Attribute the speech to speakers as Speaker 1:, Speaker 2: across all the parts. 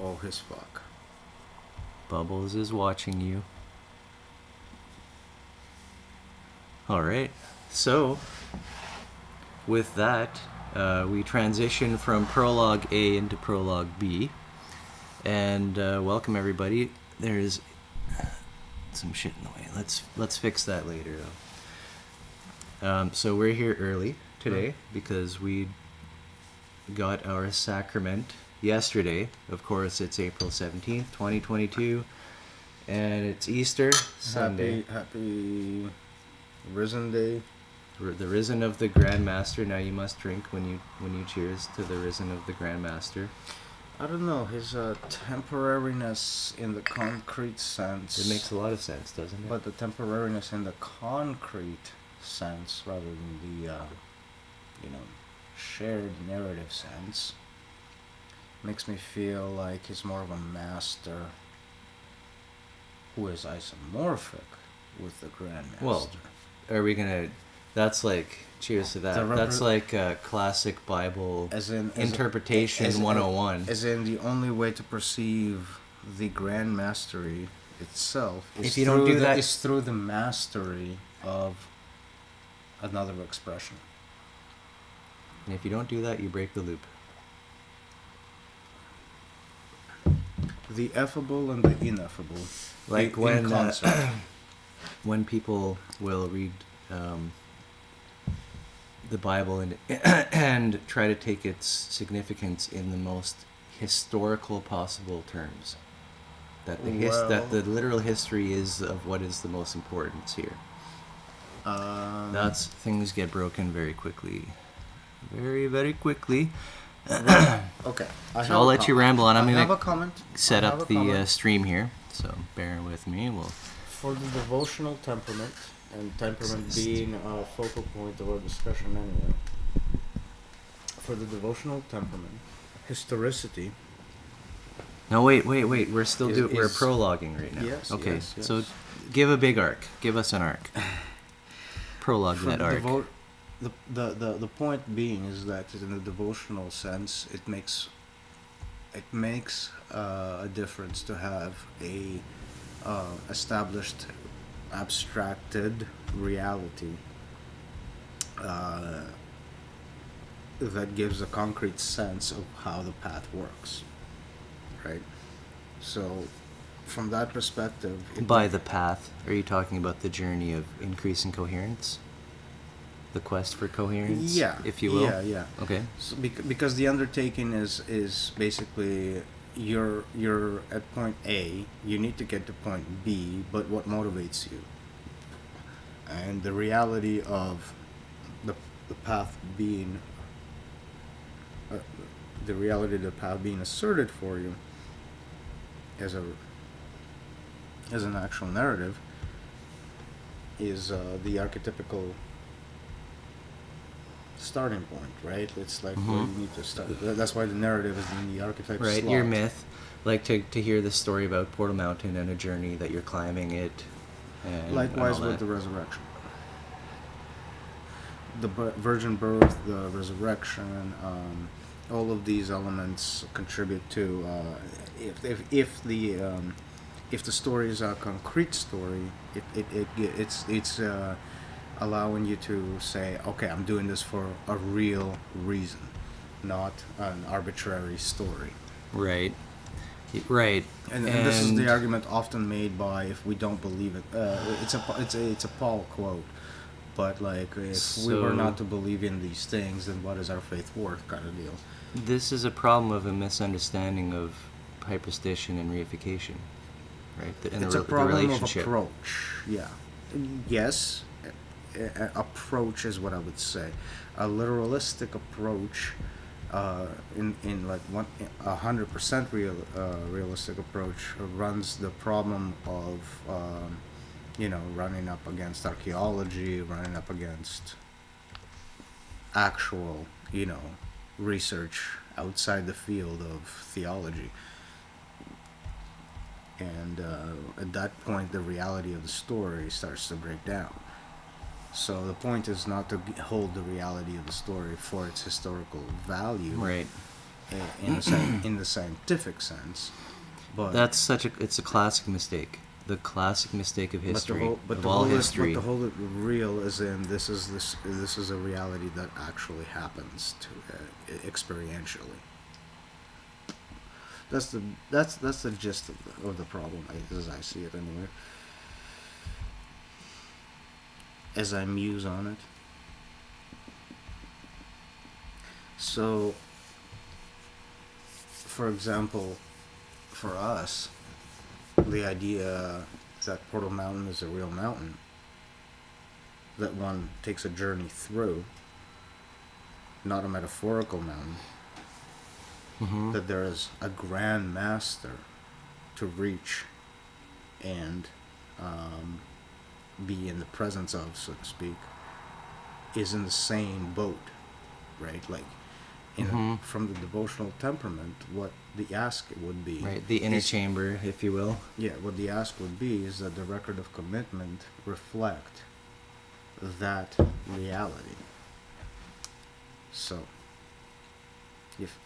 Speaker 1: all his fuck.
Speaker 2: Bubbles is watching you. Alright, so with that, we transition from Prologue A into Prologue B. And welcome everybody. There's some shit in the way. Let's fix that later though. So we're here early today because we got our sacrament yesterday. Of course, it's April 17th, 2022, and it's Easter Sunday.
Speaker 1: Happy Risen Day.
Speaker 2: The risen of the Grand Master. Now you must drink when you cheers to the risen of the Grand Master.
Speaker 1: I don't know, his temporariness in the concrete sense.
Speaker 2: It makes a lot of sense, doesn't it?
Speaker 1: But the temporariness in the concrete sense, rather than the shared narrative sense, makes me feel like he's more of a master who is isomorphic with the Grand Master.
Speaker 2: Well, are we gonna? That's like, cheers to that. That's like a classic Bible interpretation 101.
Speaker 1: As in, the only way to perceive the Grand Mastery itself is
Speaker 2: if you don't do that,
Speaker 1: is through the mastery of another expression.
Speaker 2: And if you don't do that, you break the loop.
Speaker 1: The effable and the ineffable.
Speaker 2: Like when people will read the Bible and try to take its significance in the most historical possible terms. That the literal history is of what is the most important here. That's things get broken very quickly. Very, very quickly.
Speaker 1: Okay.
Speaker 2: So I'll let you ramble on. I'm going
Speaker 1: to
Speaker 2: set up the stream here, so bear with me.
Speaker 1: For the devotional temperament, and temperament being a focal point of our discussion anyway, for the devotional temperament, historicity...
Speaker 2: No, wait. We're still we're prologuing right now.
Speaker 1: Yes,
Speaker 2: okay,
Speaker 1: yes.
Speaker 2: So give a big arc. Give us an arc. Prologue that arc.
Speaker 1: The point being is that in the devotional sense, it makes a difference to have a established, abstracted reality that gives a concrete sense of how the path works, right? So, from that perspective...
Speaker 2: By the path, are you talking about the journey of increasing coherence? The quest for coherence, if you will.
Speaker 1: Yeah.
Speaker 2: Okay.
Speaker 1: So because the undertaking is basically you're at point A, you need to get to point B, but what motivates you? And the reality of the path being asserted for you as an actual narrative is the archetypical starting point, right? It's like where you need to start. That's why the narrative is in the archetype
Speaker 2: right,
Speaker 1: slot.
Speaker 2: your myth. Like to hear the story about Portal Mountain and a journey that you're climbing it. And
Speaker 1: likewise with the resurrection. The virgin birth, the resurrection, all of these elements contribute to if the story is a concrete story, it's allowing you to say, okay, I'm doing this for a real reason, not an arbitrary story.
Speaker 2: Right.
Speaker 1: And this is the argument often made by, if we don't believe it, it's a Paul quote, but like, if we were not to believe in these things, then what is our faith worth, kind of deal.
Speaker 2: This is a problem of a misunderstanding of hyperstition and reification, right?
Speaker 1: It's a problem of approach. Yeah. Yes. Approach is what I would say. A literalistic approach, in like 100% realistic approach, runs the problem of running up against archaeology, running up against actual research outside the field of theology. And at that point, the reality of the story starts to break down. So the point is not to hold the reality of the story for its historical value,
Speaker 2: right?
Speaker 1: in the scientific sense, but
Speaker 2: it's a classic mistake. The classic mistake of history,
Speaker 1: but
Speaker 2: of
Speaker 1: the
Speaker 2: all
Speaker 1: whole
Speaker 2: history.
Speaker 1: but the whole real is in this is a reality that actually happens to experientially. That's the gist of the problem, as I see it anyway. As I muse on it. So, for example, for us, the idea that Portal Mountain is a real mountain that one takes a journey through, not a metaphorical mountain,
Speaker 2: Mm-hmm.
Speaker 1: that there is a grand master to reach and be in the presence of, so to speak, is in the same boat, right? Like,
Speaker 2: Mm-hmm.
Speaker 1: from the devotional temperament, what the ask would be,
Speaker 2: Right, the inner chamber, if you will.
Speaker 1: yeah, what the ask would be is that the record of commitment reflect that reality. So, if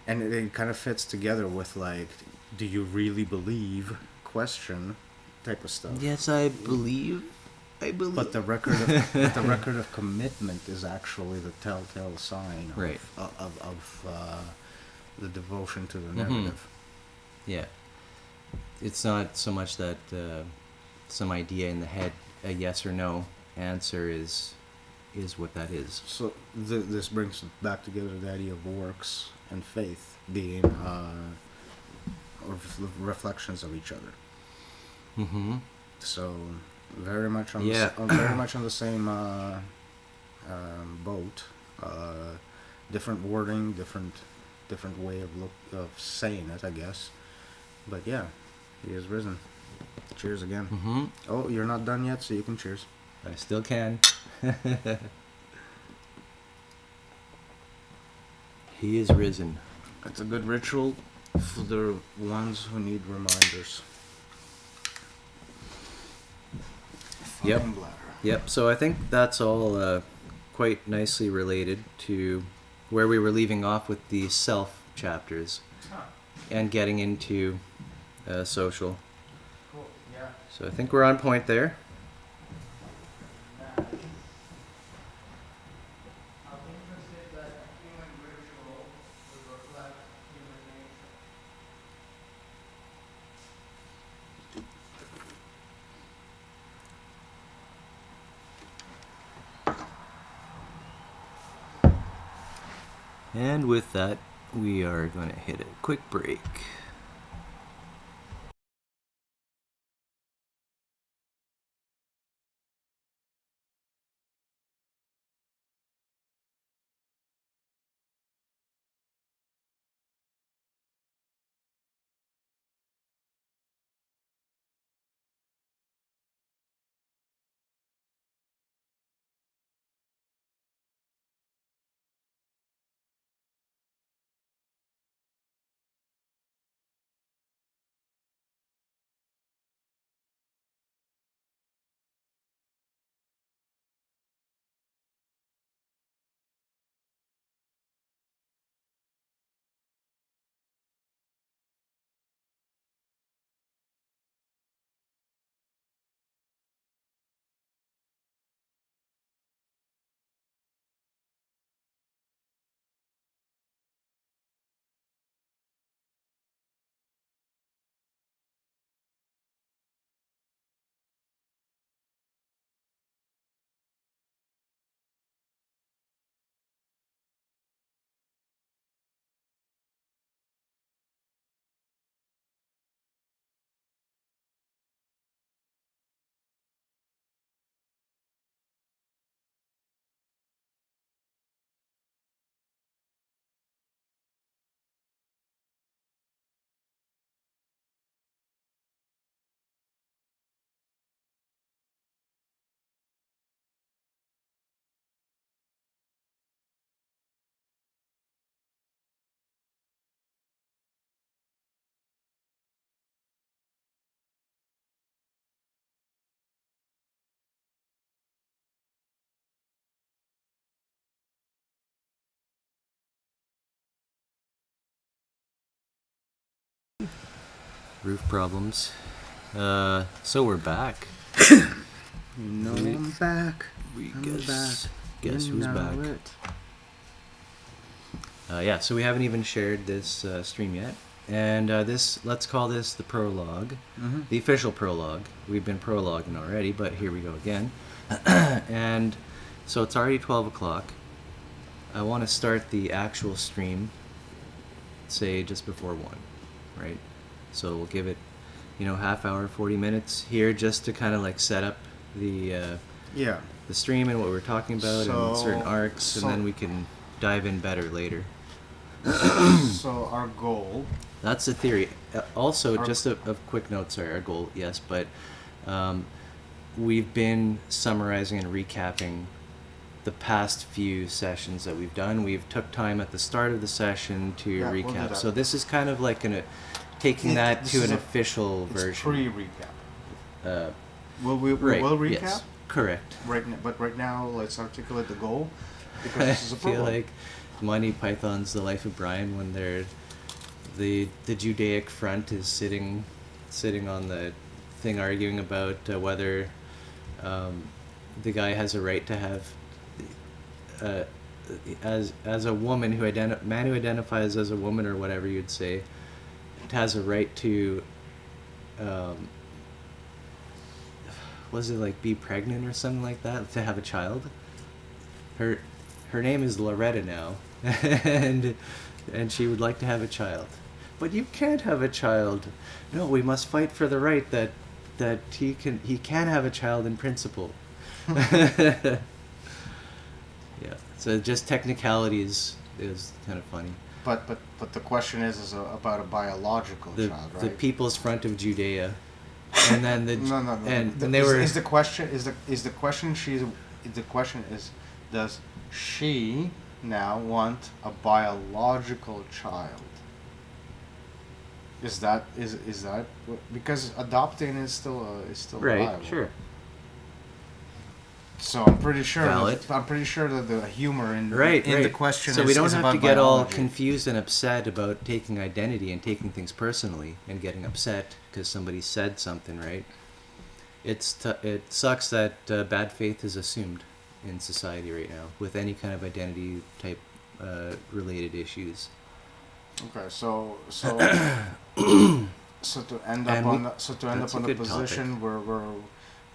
Speaker 1: and it kind of fits together with, like, do you really believe question type of stuff.
Speaker 2: Yes, I believe.
Speaker 1: But the record of the record of commitment is actually the telltale sign of
Speaker 2: Right.
Speaker 1: The devotion to the
Speaker 2: Mhm.
Speaker 1: narrative.
Speaker 2: Yeah. It's not so much that some idea in the head, a yes or no answer is what that is.
Speaker 1: So this brings back together the idea of works and faith being reflections of each other.
Speaker 2: Mm-hmm.
Speaker 1: So very much on
Speaker 2: Yeah.
Speaker 1: very much on the same boat. Different wording, different way of saying it, I guess. But yeah, he is risen. Cheers again.
Speaker 2: Mm-hmm.
Speaker 1: Oh, you're not done yet, so you can cheers.
Speaker 2: I still can. He is risen.
Speaker 1: It's a good ritual for the ones who need reminders.
Speaker 2: Yep.
Speaker 1: Fucking bladder.
Speaker 2: Yep. So I think that's all quite nicely related to where we were leaving off with the self chapters and getting into social.
Speaker 1: Cool. Yeah.
Speaker 2: So I think we're on point there. And with that, we are going to hit a quick break. Roof problems. So we're back.
Speaker 1: I'm back. I'm
Speaker 2: Guess
Speaker 1: You
Speaker 2: who's
Speaker 1: know
Speaker 2: back?
Speaker 1: it.
Speaker 2: Yeah, so we haven't even shared this stream yet. And let's call this the prologue, the official prologue. We've been prologuing already, but here we go again. And so it's already 12 o'clock. I want to start the actual stream, say just before 1, right? So we'll give it, half hour, 40 minutes here just to kind of like set up the stream and what we're talking about and certain arcs, and then we can dive in better later.
Speaker 1: So our goal.
Speaker 2: That's the theory. Also, just a quick note, sorry, our goal, yes, but we've been summarizing and recapping the past few sessions that we've done. We've took time at the start of the session to recap.
Speaker 1: We'll do that.
Speaker 2: So this is kind of like taking that to an official version.
Speaker 1: It's pre-recap. We'll recap?
Speaker 2: Yes, correct.
Speaker 1: Right now, let's articulate the goal, because this is a
Speaker 2: I feel
Speaker 1: prologue.
Speaker 2: like Monty Python's The Life of Brian, when the Judaic front is sitting on the thing arguing about whether the guy has a right to have as a woman man who identifies as a woman or whatever you'd say has a right to was it like be pregnant or something like that, to have a child. Her name is Loretta now, and she would like to have a child. But you can't have a child. No, we must fight for the right that he can have a child in principle. Yeah. So just technicalities is kind of funny.
Speaker 1: But the question is about a biological child, right?
Speaker 2: The People's Front of Judea, and then the
Speaker 1: no.
Speaker 2: And they were.
Speaker 1: Is the question does she now want a biological child? Is that because adopting is still
Speaker 2: Right.
Speaker 1: viable.
Speaker 2: Sure.
Speaker 1: So I'm pretty sure.
Speaker 2: Valid.
Speaker 1: I'm pretty sure that the humor in
Speaker 2: Right.
Speaker 1: the question
Speaker 2: so
Speaker 1: is
Speaker 2: we don't
Speaker 1: is
Speaker 2: have
Speaker 1: about
Speaker 2: to get all
Speaker 1: biology.
Speaker 2: confused and upset about taking identity and taking things personally and getting upset because somebody said something, right? It sucks that bad faith is assumed in society right now with any kind of identity type related issues.
Speaker 1: Okay, so to end
Speaker 2: And
Speaker 1: up
Speaker 2: we-
Speaker 1: on
Speaker 2: that's a
Speaker 1: the
Speaker 2: good
Speaker 1: position where we're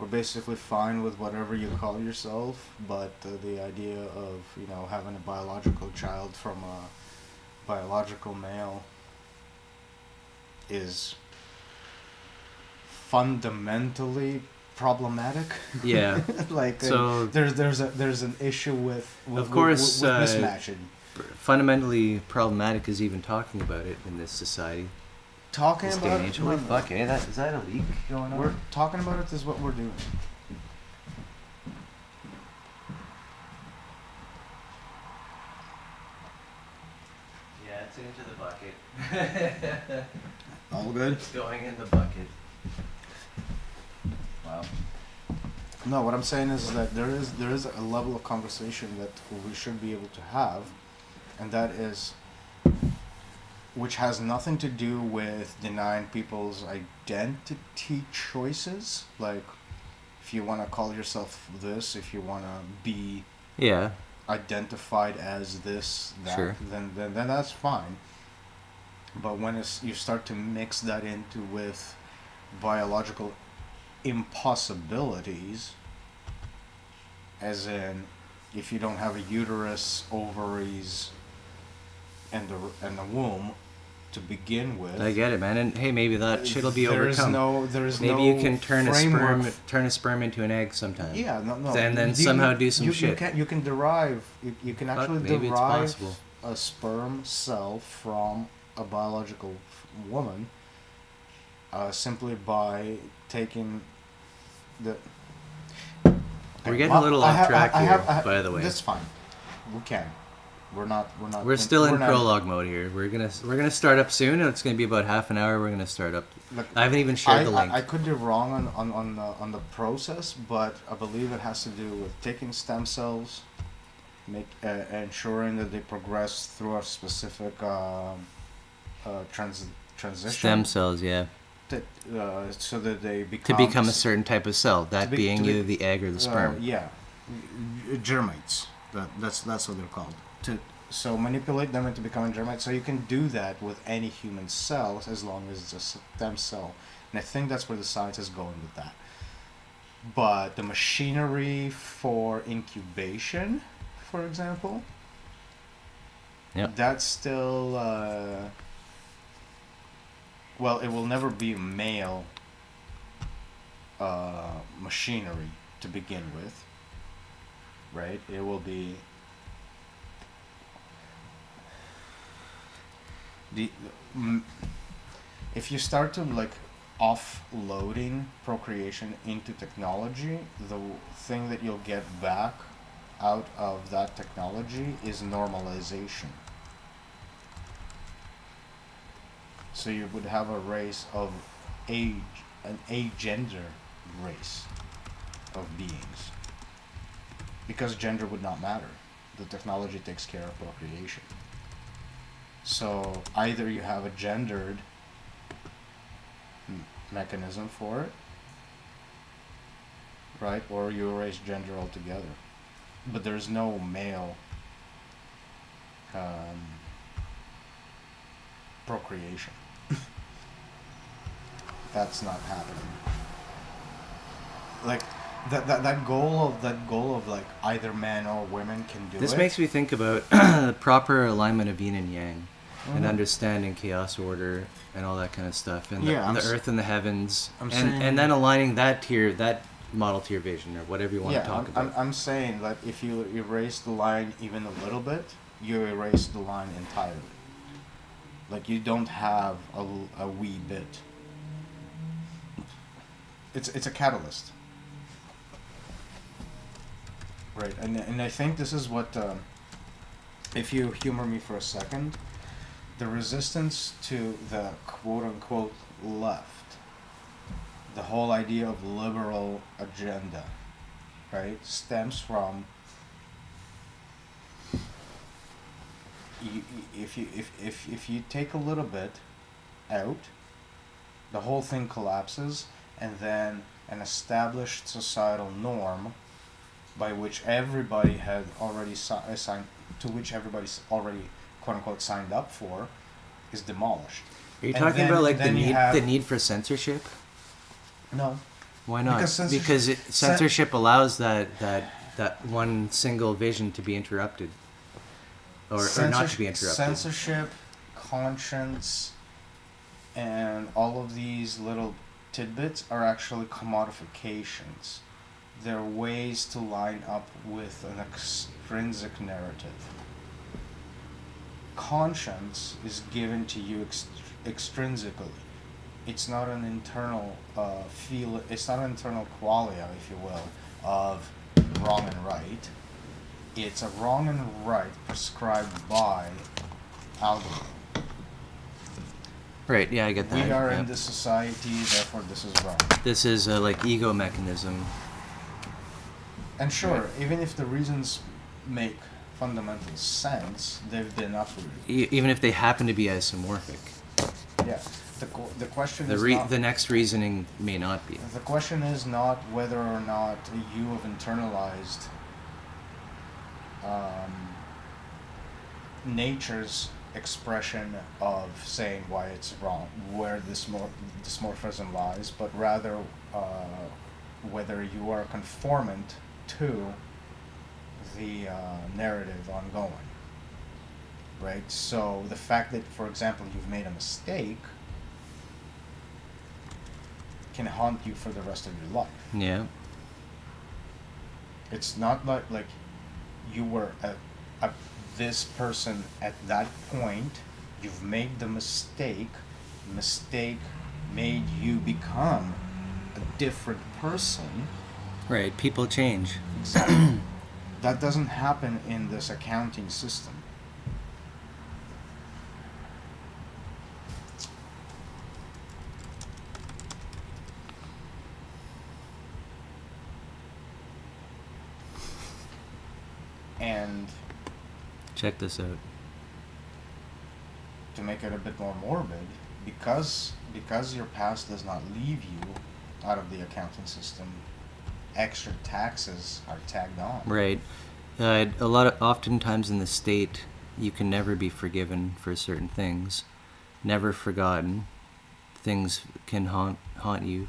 Speaker 1: basically fine with whatever you call yourself, but the idea of having a biological child from a biological male is fundamentally problematic.
Speaker 2: Yeah.
Speaker 1: Like
Speaker 2: So-
Speaker 1: there's an issue with
Speaker 2: Of course,
Speaker 1: with mismatching.
Speaker 2: Fundamentally problematic is even talking about it in this society.
Speaker 1: Talking
Speaker 2: This day
Speaker 1: about
Speaker 2: and age.
Speaker 1: it,
Speaker 2: Holy fuck, eh? Is that a leak going on?
Speaker 1: we're talking about it is what we're doing.
Speaker 2: Yeah, it's into the bucket.
Speaker 1: All good.
Speaker 2: It's going in the bucket. Wow.
Speaker 1: No, what I'm saying is that there is a level of conversation that we should be able to have, and that is, which has nothing to do with denying people's identity choices. Like, if you want to call yourself this, if you want to be
Speaker 2: Yeah.
Speaker 1: identified as this, that,
Speaker 2: Sure.
Speaker 1: then that's fine. But when you start to mix that into with biological impossibilities, as in, if you don't have a uterus, ovaries, and a womb to begin with,
Speaker 2: I get it, man. And hey, maybe that shit'll be overcome. Maybe you can turn a sperm into an egg sometime.
Speaker 1: Yeah, no.
Speaker 2: And then somehow do some shit.
Speaker 1: You can derive. You can actually
Speaker 2: maybe it's
Speaker 1: derive
Speaker 2: possible.
Speaker 1: a sperm cell from a biological woman, simply by taking the.
Speaker 2: We're getting a little off track here, by the way.
Speaker 1: That's fine. We can. We're not.
Speaker 2: We're still in prologue mode here. We're gonna start up soon, and it's gonna be about half an hour. We're gonna start up.
Speaker 1: Look,
Speaker 2: I haven't even shared the link.
Speaker 1: I could be wrong on the process, but I believe it has to do with taking stem cells, ensuring that they progress through a specific transition.
Speaker 2: Stem cells, yeah.
Speaker 1: so that they
Speaker 2: To become a certain type of cell, that
Speaker 1: be-
Speaker 2: being
Speaker 1: to be-
Speaker 2: either the egg or the sperm.
Speaker 1: Yeah, germates. That's what they're called. So manipulate them into becoming germates. So you can do that with any human cells as long as it's a stem cell. And I think that's where the science is going with that. But the machinery for incubation, for example,
Speaker 2: Yep.
Speaker 1: that's still well, it will never be male machinery to begin with, right? It will be if you start to like offloading procreation into technology, the thing that you'll get back out of that technology is normalization. So you would have a race of an agender race of beings. Because gender would not matter. The technology takes care of procreation. So either you have a gendered mechanism for it, right? Or you erase gender altogether. But there's no male procreation. That's not happening. Like that goal of like either men or women can do
Speaker 2: This
Speaker 1: it.
Speaker 2: makes me think about the proper alignment of yin and yang, and
Speaker 1: Mhm.
Speaker 2: understanding chaos order and all that kind of stuff, and
Speaker 1: Yeah,
Speaker 2: the earth and the heavens,
Speaker 1: I'm
Speaker 2: and
Speaker 1: saying-
Speaker 2: then aligning that to that model to your vision or whatever you want to talk about.
Speaker 1: I'm saying that if you erase the line even a little bit, you erase the line entirely. Like you don't have a wee bit. It's a catalyst, right? And I think this is what, if you humor me for a second, the resistance to the quote unquote left, the whole idea of liberal agenda, right, stems from if you take a little bit out, the whole thing collapses, and then an established societal norm by which everybody had already signed, to which everybody's already quote unquote signed up for, is demolished.
Speaker 2: Are you
Speaker 1: And
Speaker 2: talking
Speaker 1: then-
Speaker 2: about like
Speaker 1: then you have-
Speaker 2: the need for censorship?
Speaker 1: No.
Speaker 2: Why not?
Speaker 1: Because
Speaker 2: Because censorship allows that one single vision to be interrupted, or not to be interrupted.
Speaker 1: Censorship, conscience, and all of these little tidbits are actually commodifications. They're ways to line up with an extrinsic narrative. Conscience is given to you extrinsically. It's not an internal it's not an internal qualia, if you will, of wrong and right. It's a wrong and right prescribed by algorithm.
Speaker 2: Right, yeah, I get that.
Speaker 1: We are
Speaker 2: yeah.
Speaker 1: in this society, therefore this is wrong.
Speaker 2: This is a like ego mechanism.
Speaker 1: And sure, even if the reasons make fundamental sense, they've been uprooted.
Speaker 2: Even if they happen to be isomorphic.
Speaker 1: Yeah. The question
Speaker 2: The
Speaker 1: is not,
Speaker 2: the next reasoning may not be.
Speaker 1: the question is not whether or not you have internalized nature's expression of saying why it's wrong, where this dysmorphism lies, but rather whether you are conformant to the narrative ongoing. Right? So the fact that, for example, you've made a mistake can haunt you for the rest of your life.
Speaker 2: Yeah.
Speaker 1: It's not like you were this person at that point. You've made the mistake. Mistake made you become a different person.
Speaker 2: Right, people change.
Speaker 1: Exactly. That doesn't happen in this accounting system. And
Speaker 2: Check this out.
Speaker 1: to make it a bit more morbid, because because your past does not leave you out of the accounting system, extra taxes are tagged on.
Speaker 2: Right. Oftentimes in the state, you can never be forgiven for certain things, never forgotten. Things can haunt you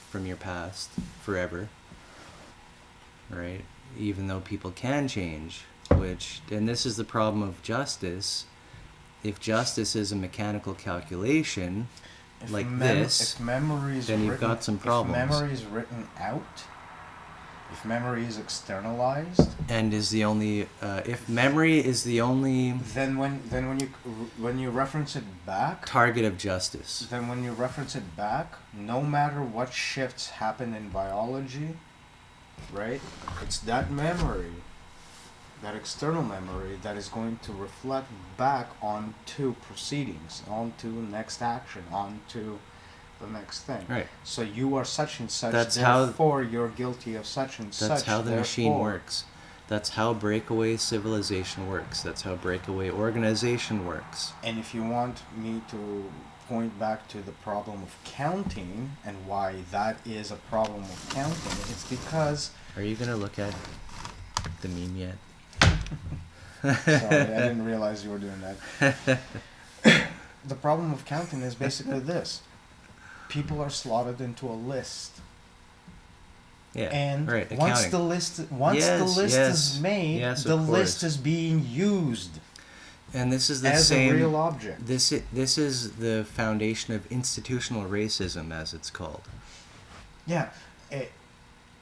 Speaker 2: from your past forever. Right? Even though people can change, and this is the problem of justice. If justice is a mechanical calculation,
Speaker 1: If
Speaker 2: like
Speaker 1: if memory is
Speaker 2: then you've
Speaker 1: written,
Speaker 2: got some problems.
Speaker 1: If memory is written out, if memory is externalized,
Speaker 2: and is the only if memory is the only
Speaker 1: then when you reference it back,
Speaker 2: target of justice,
Speaker 1: then when you reference it back, no matter what shifts happen in biology, right? It's that memory, that external memory, that is going to reflect back onto proceedings, onto next action, onto the next thing.
Speaker 2: Right.
Speaker 1: So you are such and such,
Speaker 2: That's
Speaker 1: therefore you're guilty of such and such.
Speaker 2: That's how the machine
Speaker 1: therefore.
Speaker 2: works. That's how breakaway civilization works. That's how breakaway organization works.
Speaker 1: And if you want me to point back to the problem of counting and why that is a problem of counting, it's because...
Speaker 2: Are you going to look at the meme yet?
Speaker 1: Sorry, I didn't realize you were doing that. The problem of counting is basically this. People are slotted into a list.
Speaker 2: Yeah.
Speaker 1: And
Speaker 2: right.
Speaker 1: once
Speaker 2: Accounting.
Speaker 1: the list is made, the list is being used
Speaker 2: and this is the
Speaker 1: as
Speaker 2: same
Speaker 1: a real object.
Speaker 2: This is the foundation of institutional racism, as it's called.
Speaker 1: Yeah.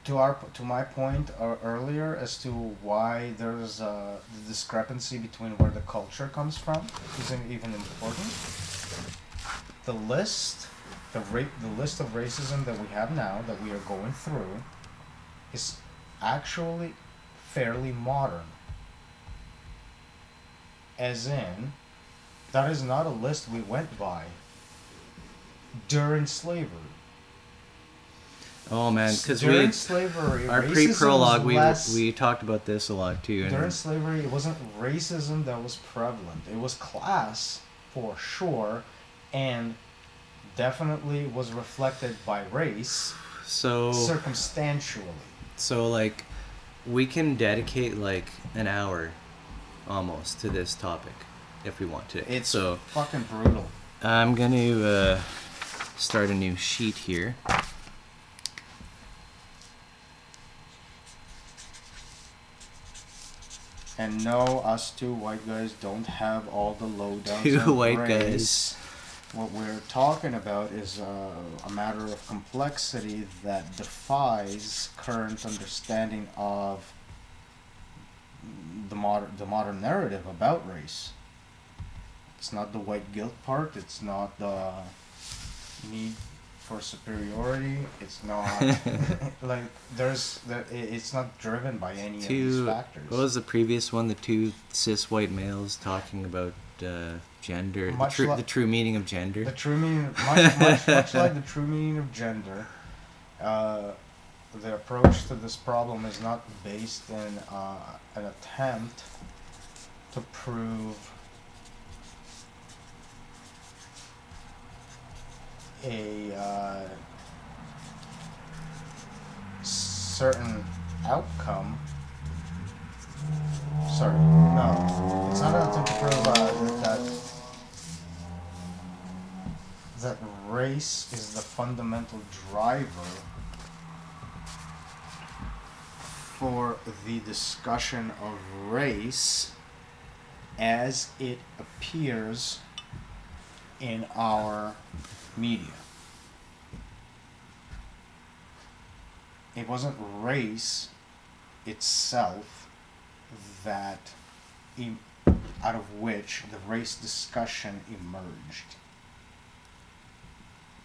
Speaker 1: To my point earlier as to why there's the discrepancy between where the culture comes from isn't even important. The list of racism that we have now, that we are going through, is actually fairly modern. As in, that is not a list we went by during slavery.
Speaker 2: Oh man, because
Speaker 1: during slavery,
Speaker 2: our
Speaker 1: racism
Speaker 2: pre-prologue,
Speaker 1: was
Speaker 2: we talked about this a lot too.
Speaker 1: During slavery, it wasn't racism that was prevalent. It was class, for sure, and definitely was reflected by race, circumstantially.
Speaker 2: So, like, we can dedicate, like, an hour, almost, to this topic, if we want to.
Speaker 1: It's fucking brutal.
Speaker 2: I'm going to start a new sheet here.
Speaker 1: And no, us two white guys don't have all the lowdowns.
Speaker 2: Two white
Speaker 1: race.
Speaker 2: Guys.
Speaker 1: What we're talking about is a matter of complexity that defies current understanding of the modern narrative about race. It's not the white guilt part. It's not the need for superiority. It's not like it's not driven by any of these factors.
Speaker 2: What was the previous one? The two cis white males talking about gender, the true meaning of gender.
Speaker 1: The true meaning, much like the true meaning of gender, the approach to this problem is not based in an attempt to prove a certain outcome. Sorry, no, it's not an attempt to prove that race is the fundamental driver for the discussion of race as it appears in our media. It wasn't race itself that out of which the race discussion emerged,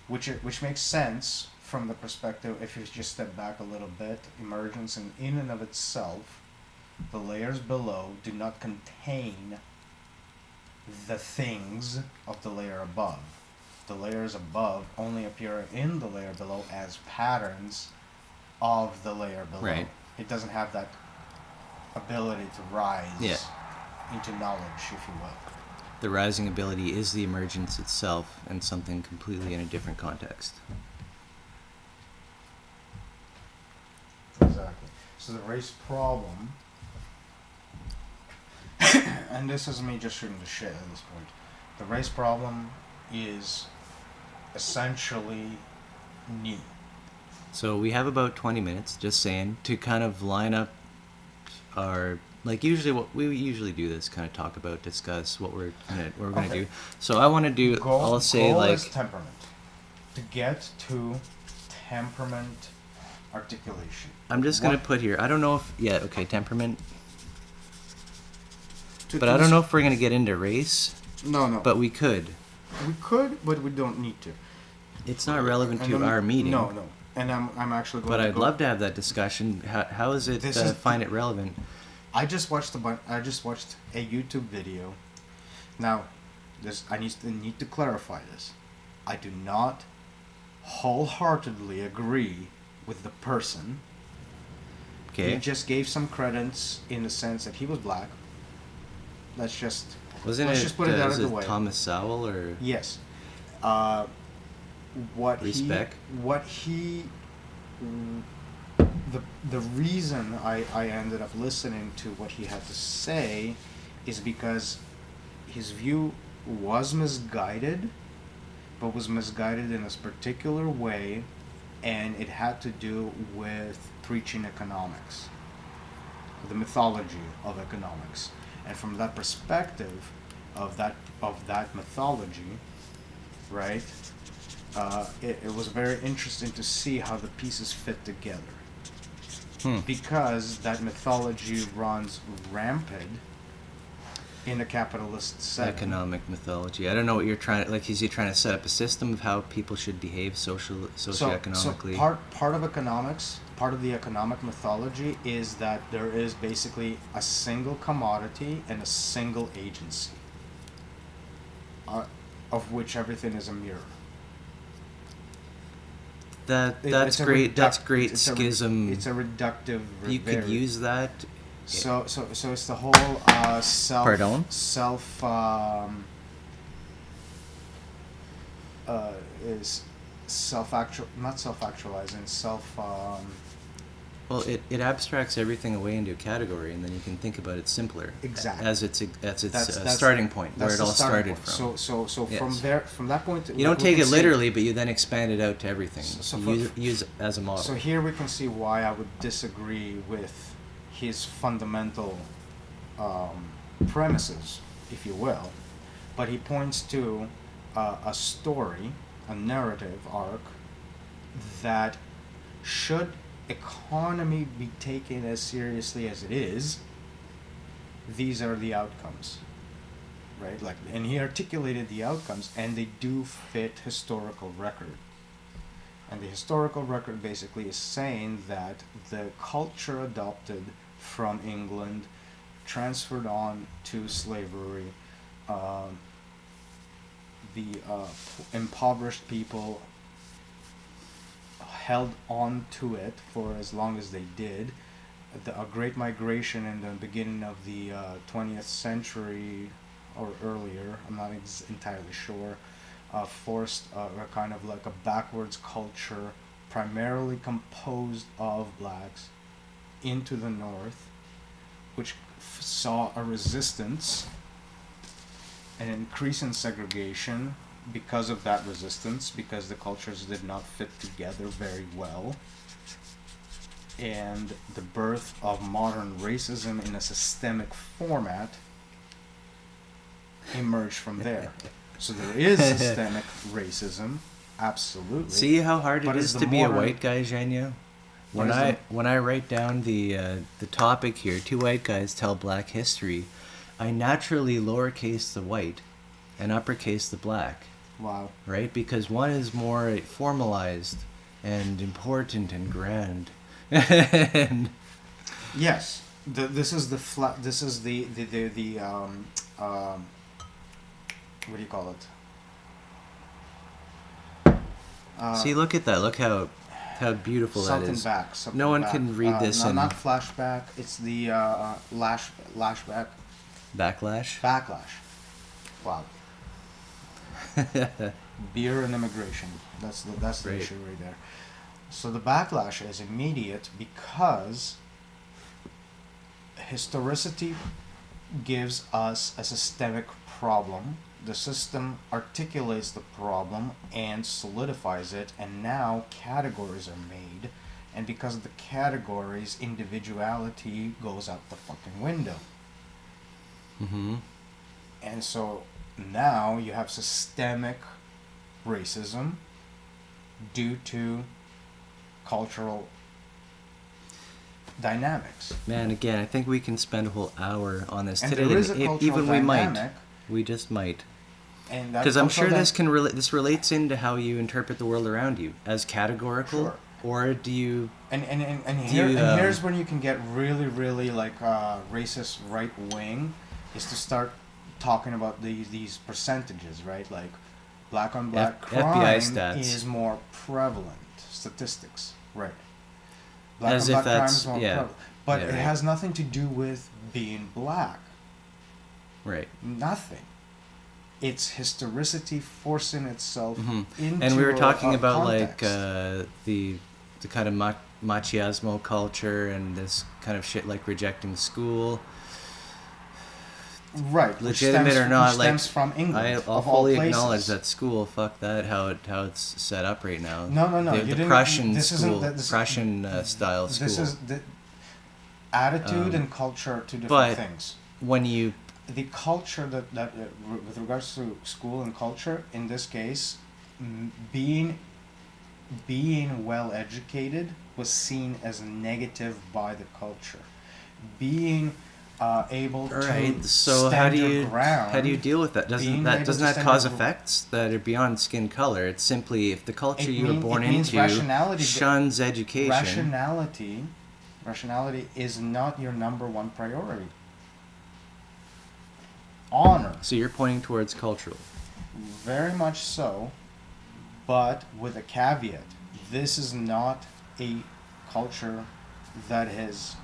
Speaker 1: which makes sense from the perspective, if you just step back a little bit. Emergence in and of itself, the layers below do not contain the things of the layer above. The layers above only appear in the layer below as patterns of the layer below.
Speaker 2: Right.
Speaker 1: It doesn't have that ability to rise into knowledge, if you will.
Speaker 2: the rising ability is the emergence itself and something completely in a different context.
Speaker 1: Exactly. So the race problem, and this is me just shooting the shit at this point. The race problem is essentially new.
Speaker 2: So we have about 20 minutes, just saying, to kind of line up our, like usually what we usually do this, kind of talk about, discuss what we're gonna do. So I want to do, I'll say
Speaker 1: goal
Speaker 2: like
Speaker 1: is temperament. To get to temperament articulation.
Speaker 2: I'm just gonna put here. I don't know if temperament. But I don't know if we're gonna get into race.
Speaker 1: No.
Speaker 2: But we could.
Speaker 1: We could, but we don't need to.
Speaker 2: It's not relevant to our meeting.
Speaker 1: No. And I'm actually going.
Speaker 2: But I'd love to have that discussion. How is it find it relevant?
Speaker 1: I just watched a YouTube video. Now, I need to clarify this. I do not wholeheartedly agree with the person.
Speaker 2: Okay.
Speaker 1: He just gave some credence in the sense that he was black. Let's just put it out of the way.
Speaker 2: Thomas Sowell or
Speaker 1: yes. The reason I ended up listening to what he had to say is because his view was misguided, but was misguided in this particular way, and it had to do with preaching economics, the mythology of economics. And from that perspective of that mythology, right, it was very interesting to see how the pieces fit together. Because that mythology runs rampant in a capitalist setting.
Speaker 2: Economic mythology. I don't know what you're trying to, like, is he trying to set up a system of how people should behave socioeconomically?
Speaker 1: So part of economics, part of the economic mythology is that there is basically a single commodity and a single agency, of which everything is a mirror.
Speaker 2: That's great. That's great schism.
Speaker 1: It's a reductive.
Speaker 2: You could use that.
Speaker 1: So it's the whole is not self-actualizing,
Speaker 2: well, it abstracts everything away into a category, and then you can think about it simpler.
Speaker 1: Exactly.
Speaker 2: As its starting point, where it all started from.
Speaker 1: So
Speaker 2: Yes.
Speaker 1: from that point,
Speaker 2: you don't take it literally, but you then expand it out to everything. Use it as a model.
Speaker 1: So here we can see why I would disagree with his fundamental premises, if you will, but he points to a story, a narrative arc, that should economy be taken as seriously as it is, these are the outcomes, right? Like, and he articulated the outcomes, and they do fit historical record. And the historical record basically is saying that the culture adopted from England, transferred on to slavery, the impoverished people held on to it for as long as they did. A great migration in the beginning of the 20th century or earlier, I'm not entirely sure, forced a kind of like a backwards culture primarily composed of blacks into the north, which saw a resistance, an increase in segregation because of that resistance, because the cultures did not fit together very well, and the birth of modern racism in a systemic format emerged from there. So there is systemic racism, absolutely.
Speaker 2: See how hard it is to be a white guy, Zhenya? When I write down the topic here, two white guys tell black history, I naturally lowercase the white and uppercase the black.
Speaker 1: Wow.
Speaker 2: Right? Because one is more formalized and important and grand.
Speaker 1: Yes. This is the what do you call it?
Speaker 2: See, look at that. Look how beautiful that is. No one can read this.
Speaker 1: Not flashback. It's the lashback.
Speaker 2: Backlash.
Speaker 1: Backlash. Wow. Beer and immigration. That's the
Speaker 2: Right.
Speaker 1: issue right there. So the backlash is immediate because historicity gives us a systemic problem. The system articulates the problem and solidifies it, and now categories are made. And because of the categories, individuality goes out the fucking window.
Speaker 2: Mm-hmm.
Speaker 1: And so now you have systemic racism due to cultural dynamics.
Speaker 2: Man, again, I think we can spend a whole hour on this
Speaker 1: And
Speaker 2: today.
Speaker 1: there is a
Speaker 2: and
Speaker 1: cultural
Speaker 2: even we
Speaker 1: dynamic.
Speaker 2: might. We just might.
Speaker 1: And that
Speaker 2: Because I'm sure
Speaker 1: cultural
Speaker 2: this can this relates into how you interpret the world around you as categorical,
Speaker 1: Sure.
Speaker 2: or do you?
Speaker 1: And
Speaker 2: you,
Speaker 1: here's when you can get really, really like racist right wing, is to start talking about these percentages, right? Like black on black
Speaker 2: FBI
Speaker 1: crime
Speaker 2: stats.
Speaker 1: is more prevalent. Statistics, right? Black
Speaker 2: As
Speaker 1: on
Speaker 2: if
Speaker 1: black crime
Speaker 2: that's-
Speaker 1: is more
Speaker 2: yeah.
Speaker 1: prevalent. But
Speaker 2: Yeah,
Speaker 1: it
Speaker 2: right.
Speaker 1: has nothing to do with being black.
Speaker 2: Right.
Speaker 1: Nothing. It's historicity forcing itself
Speaker 2: Mhm.
Speaker 1: into
Speaker 2: And we were talking
Speaker 1: a
Speaker 2: about
Speaker 1: context.
Speaker 2: like the kind of machismo culture and this kind of shit like rejecting school.
Speaker 1: Right,
Speaker 2: Legitimate or not, like
Speaker 1: stems from England,
Speaker 2: I'll
Speaker 1: of all
Speaker 2: fully
Speaker 1: places.
Speaker 2: acknowledge that school. Fuck that. How it's set up right now.
Speaker 1: No,
Speaker 2: The,
Speaker 1: you
Speaker 2: the
Speaker 1: didn't.
Speaker 2: Prussian
Speaker 1: This
Speaker 2: school,
Speaker 1: isn't. This,
Speaker 2: Prussian style school.
Speaker 1: This is the attitude
Speaker 2: Um,
Speaker 1: and culture are two different
Speaker 2: but
Speaker 1: things.
Speaker 2: when you
Speaker 1: The culture with regards to school and culture, in this case, being well educated was seen as negative by the culture. Being able
Speaker 2: all right,
Speaker 1: to
Speaker 2: so
Speaker 1: stand your ground.
Speaker 2: how do you deal with that?
Speaker 1: being able to
Speaker 2: Doesn't that
Speaker 1: stand
Speaker 2: cause
Speaker 1: your gr-
Speaker 2: effects that are beyond skin color? It's simply if the culture
Speaker 1: It
Speaker 2: you were
Speaker 1: mean-
Speaker 2: born
Speaker 1: it means
Speaker 2: into
Speaker 1: rationality,
Speaker 2: shuns education.
Speaker 1: Rationality is not your number one priority. Honor,
Speaker 2: So you're pointing towards cultural.
Speaker 1: very much so, but with a caveat. This is not a culture that is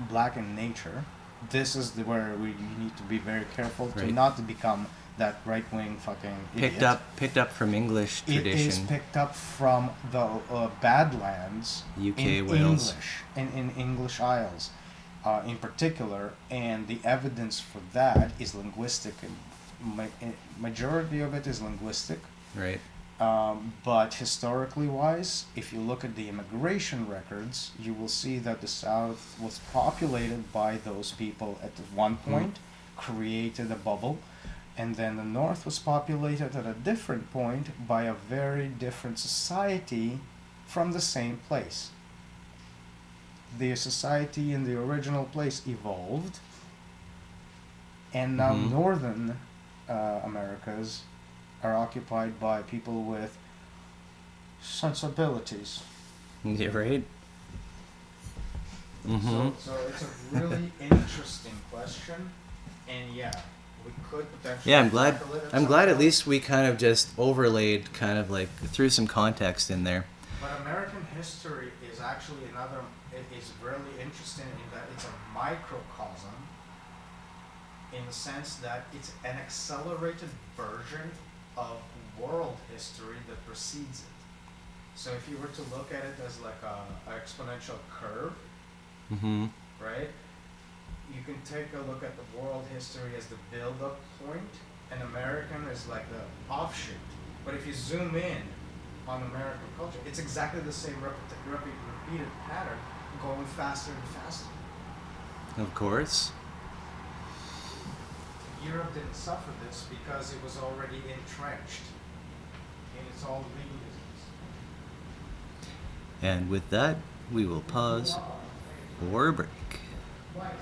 Speaker 1: black in nature. This is where you need to be very careful to
Speaker 2: Right.
Speaker 1: not to become that right wing fucking idiot.
Speaker 2: Picked up from English
Speaker 1: It is
Speaker 2: tradition.
Speaker 1: picked up from the Badlands
Speaker 2: UK,
Speaker 1: in
Speaker 2: Wales.
Speaker 1: English, in English Isles, in particular, and the evidence for that is linguistic, and majority of it is linguistic.
Speaker 2: Right.
Speaker 1: But historically wise, if you look at the immigration records, you will see that the South was populated by those people at one point, created a bubble, and then the North was populated at a different point by a very different society from the same place. The society in the original place evolved, and now
Speaker 2: Mhm.
Speaker 1: Northern Americas are occupied by people with sensibilities.
Speaker 2: Yeah, right. Mm-hmm.
Speaker 1: So it's a really interesting question, and yeah, we could potentially.
Speaker 2: Yeah, I'm glad.
Speaker 1: tackle it
Speaker 2: I'm
Speaker 1: some
Speaker 2: glad at
Speaker 1: point.
Speaker 2: least we kind of just overlaid, kind of like threw some context in there.
Speaker 1: But American history is actually it is really interesting in that it's a microcosm, in the sense that it's an accelerated version of world history that precedes it. So if you were to look at it as like a exponential curve,
Speaker 2: Mm-hmm.
Speaker 1: right? You can take a look at the world history as the build-up point, and American is like the offshoot. But if you zoom in on American culture, it's exactly the same repeated pattern, going faster and faster.
Speaker 2: Of course.
Speaker 1: Europe didn't suffer this because it was already entrenched in its own legalisms.
Speaker 2: And with that, we will pause for a break.
Speaker 1: Twice.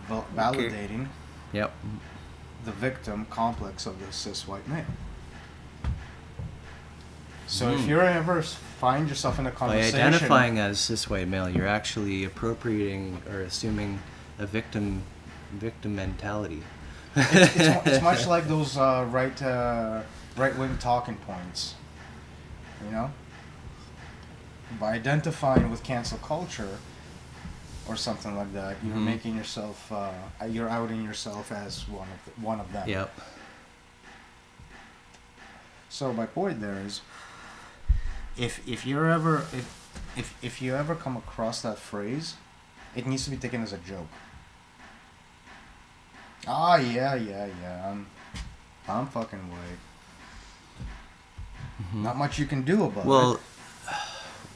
Speaker 1: validating
Speaker 2: Yep.
Speaker 1: the victim complex of the cis white male. So if you ever find yourself in a
Speaker 2: By
Speaker 1: conversation,
Speaker 2: identifying as cis white male, you're actually appropriating or assuming a victim mentality.
Speaker 1: it's much like those right-wing talking points, you know. By identifying with cancel culture or something like that, you're making yourself, you're outing yourself as one of them.
Speaker 2: Yep.
Speaker 1: So my point there is, if you ever come across that phrase, it needs to be taken as a joke. Ah, yeah, I'm fucking white. Not much you can do about it.
Speaker 2: Well,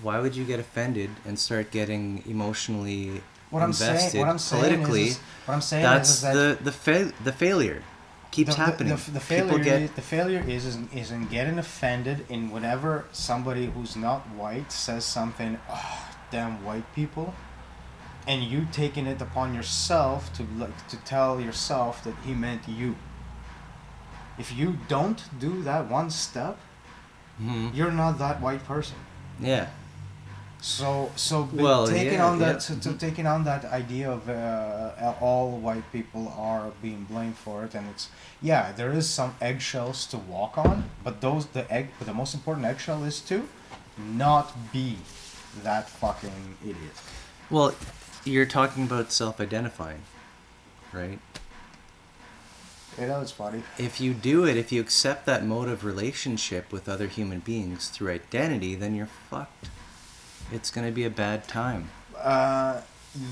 Speaker 2: why would you get offended and start getting emotionally invested politically? That's the failure. Keeps happening.
Speaker 1: The failure is in getting offended in whenever somebody who's not white says something, oh, damn white people, and you taking it upon yourself to tell yourself that he meant you. If you don't do that one step, you're not that white person.
Speaker 2: Yeah.
Speaker 1: So taking on that idea of all white people are being blamed for it, and it's there is some eggshells to walk on, but the most important eggshell is to not be that fucking idiot.
Speaker 2: Well, you're talking about self-identifying, right?
Speaker 1: You know, it's funny.
Speaker 2: If you do it, if you accept that mode of relationship with other human beings through identity, then you're fucked. It's going to be a bad time.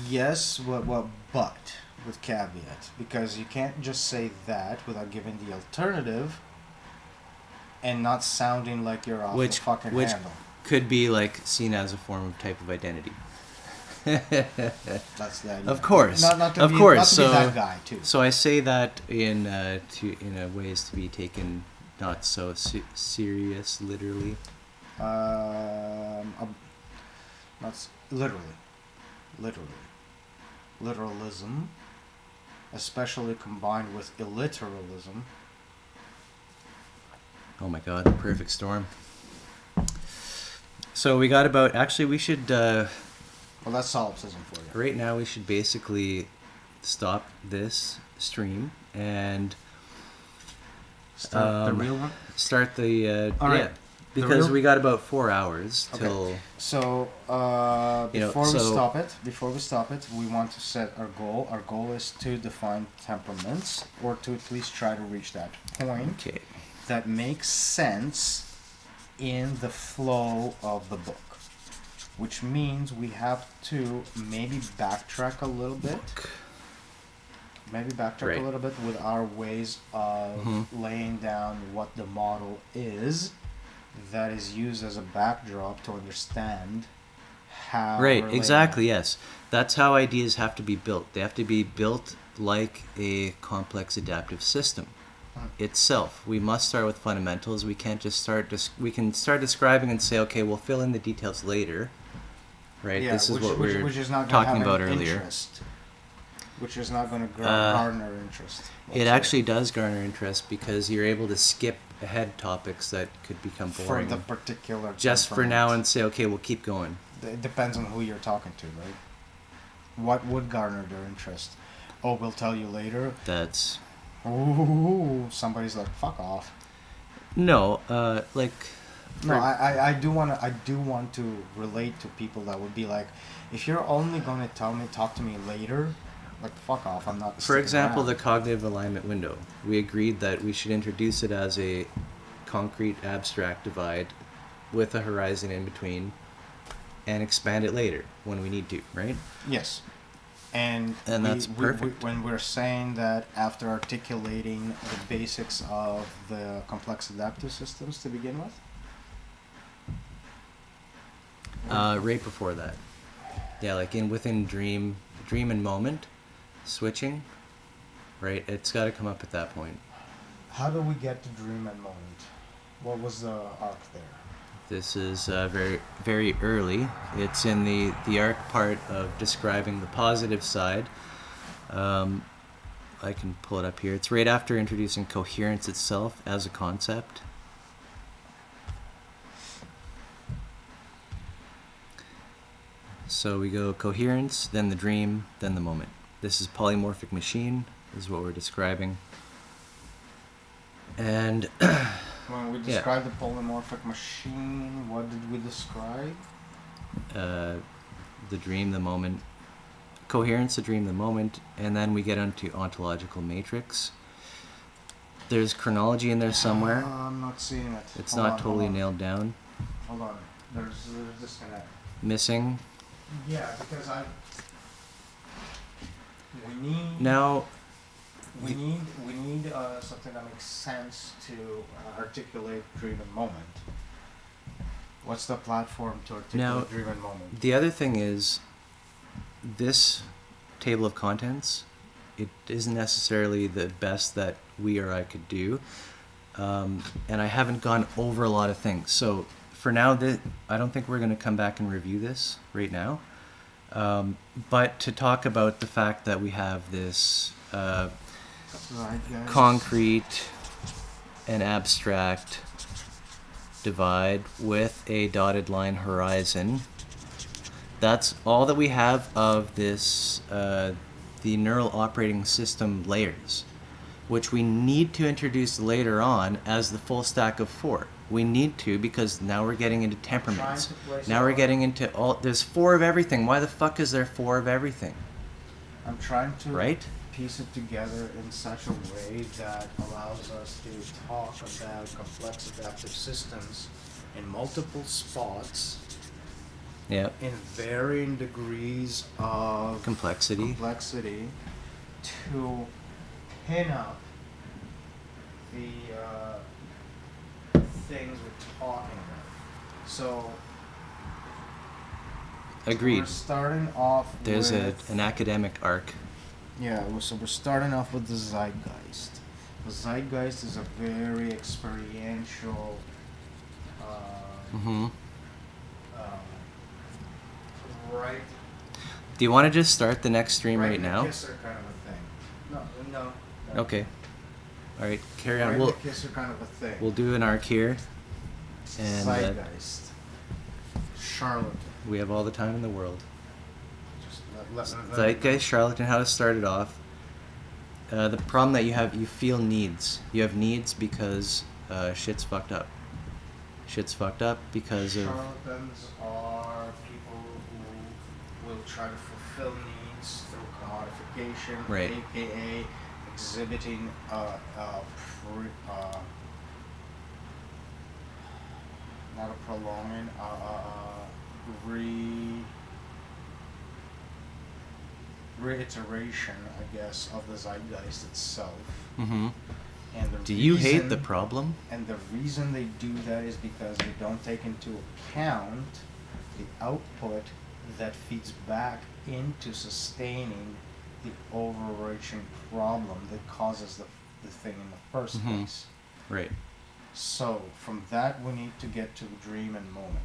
Speaker 1: Yes, well, but with caveat, because you can't just say that without giving the alternative and not sounding like you're off the fucking handle.
Speaker 2: Could be like seen as a form of type of identity.
Speaker 1: That's the idea.
Speaker 2: Of course,
Speaker 1: not to be that guy too.
Speaker 2: So I say that in ways to be taken not so serious, literally.
Speaker 1: That's literalism, especially combined with illiteralism.
Speaker 2: Oh my god, the perfect storm. So we got about, actually we should,
Speaker 1: well, that's solipsism for you.
Speaker 2: Right now we should basically stop this stream and
Speaker 1: start the real one?
Speaker 2: Start the,
Speaker 1: all right.
Speaker 2: Because we got about 4 hours till.
Speaker 1: Okay. So before we stop it, we want to set our goal. Our goal is to define temperaments, or to at least try to reach that point that makes sense in the flow of the book. Which means we have to maybe backtrack a little bit. A little bit with our ways of laying down what the model is. That is used as a backdrop to understand how.
Speaker 2: Right, exactly, yes. That's how ideas have to be built. They have to be built like a complex adaptive system itself. We must start with fundamentals. We can't just we can start describing and say, okay, we'll fill in the details later. Right?
Speaker 1: Yeah,
Speaker 2: this is what we were
Speaker 1: talking
Speaker 2: about earlier.
Speaker 1: Which is not going to garner interest.
Speaker 2: It actually does garner interest because you're able to skip ahead topics that could become boring.
Speaker 1: For the particular
Speaker 2: just for now and say, okay, we'll keep going.
Speaker 1: It depends on who you're talking to, right? What would garner their interest? Oh, we'll tell you later.
Speaker 2: That's...
Speaker 1: Ooh, somebody's like, fuck off.
Speaker 2: No, like...
Speaker 1: No, I do want to relate to people that would be like, if you're only going to talk to me later... Like, fuck off, I'm not...
Speaker 2: For example, the cognitive alignment window. We agreed that we should introduce it as a concrete abstract divide with a horizon in between and expand it later when we need to, right?
Speaker 1: Yes. And
Speaker 2: that's perfect.
Speaker 1: When we're saying that after articulating the basics of the complex adaptive systems to begin with?
Speaker 2: Right before that. Yeah, like within dream and moment. Switching, right? It's got to come up at that point.
Speaker 1: How do we get to dream and moment? What was the arc there?
Speaker 2: This is very, very early. It's in the arc part of describing the positive side I can pull it up here. It's right after introducing coherence itself as a concept. So we go coherence, then the dream, then the moment. This is polymorphic machine, is what we're describing. And
Speaker 1: when we describe the polymorphic machine, what did we describe?
Speaker 2: The dream, the moment. Coherence, the dream, the moment. And then we get onto ontological matrix. There's chronology in there somewhere.
Speaker 1: I'm not seeing it.
Speaker 2: It's
Speaker 1: Hold
Speaker 2: not
Speaker 1: on,
Speaker 2: totally
Speaker 1: hold on.
Speaker 2: nailed down.
Speaker 1: Hold on. There's disconnect.
Speaker 2: Missing.
Speaker 1: Yeah, because we need
Speaker 2: Now,
Speaker 1: we need something that makes sense to articulate dream and moment. What's the platform to articulate
Speaker 2: Now,
Speaker 1: dream and moment?
Speaker 2: the other thing is, this table of contents, it isn't necessarily the best that we or I could do. And I haven't gone over a lot of things. So for now, I don't think we're going to come back and review this right now. But to talk about the fact that we have this concrete and abstract divide with a dotted line horizon, that's all that we have of this, the neural operating system layers, which we need to introduce later on as the full stack of 4. We need to, because now we're getting into temperaments. Now we're getting into there's 4 of everything. Why the fuck is there 4 of everything?
Speaker 1: I'm trying to
Speaker 2: Right?
Speaker 1: piece it together in such a way that allows us to talk about complex adaptive systems in multiple spots
Speaker 2: Yep.
Speaker 1: in varying degrees of
Speaker 2: Complexity.
Speaker 1: to pin up the things we're talking about. So
Speaker 2: Agreed.
Speaker 1: we're starting off
Speaker 2: There's
Speaker 1: with
Speaker 2: an academic arc.
Speaker 1: so we're starting off with the zeitgeist. The zeitgeist is a very experiential
Speaker 2: Mm-hmm.
Speaker 1: right
Speaker 2: Do you want to just start the next stream right
Speaker 1: in the
Speaker 2: now?
Speaker 1: kisser kind of a thing. No.
Speaker 2: Okay. All right, carry
Speaker 1: Right
Speaker 2: on.
Speaker 1: in
Speaker 2: We'll
Speaker 1: the kisser kind of a thing.
Speaker 2: we'll do an arc here, and
Speaker 1: Zeitgeist. Charlatan.
Speaker 2: we have all the time in the world.
Speaker 1: Just let
Speaker 2: Zeitgeist, charlatan, how to start it off. The problem that you feel needs. You have needs because shit's fucked up. Shit's fucked up because of...
Speaker 1: Charlatans are people who will try to fulfill needs through commodification,
Speaker 2: Right.
Speaker 1: aka exhibiting not a prolonging, reiteration, I guess, of the zeitgeist itself.
Speaker 2: Mm-hmm.
Speaker 1: And the
Speaker 2: Do you hate
Speaker 1: reason-
Speaker 2: the problem?
Speaker 1: And the reason they do that is because they don't take into account the output that feeds back into sustaining the overarching problem that causes the thing in the first
Speaker 2: Mhm.
Speaker 1: place.
Speaker 2: Right.
Speaker 1: So from that we need to get to dream and moment.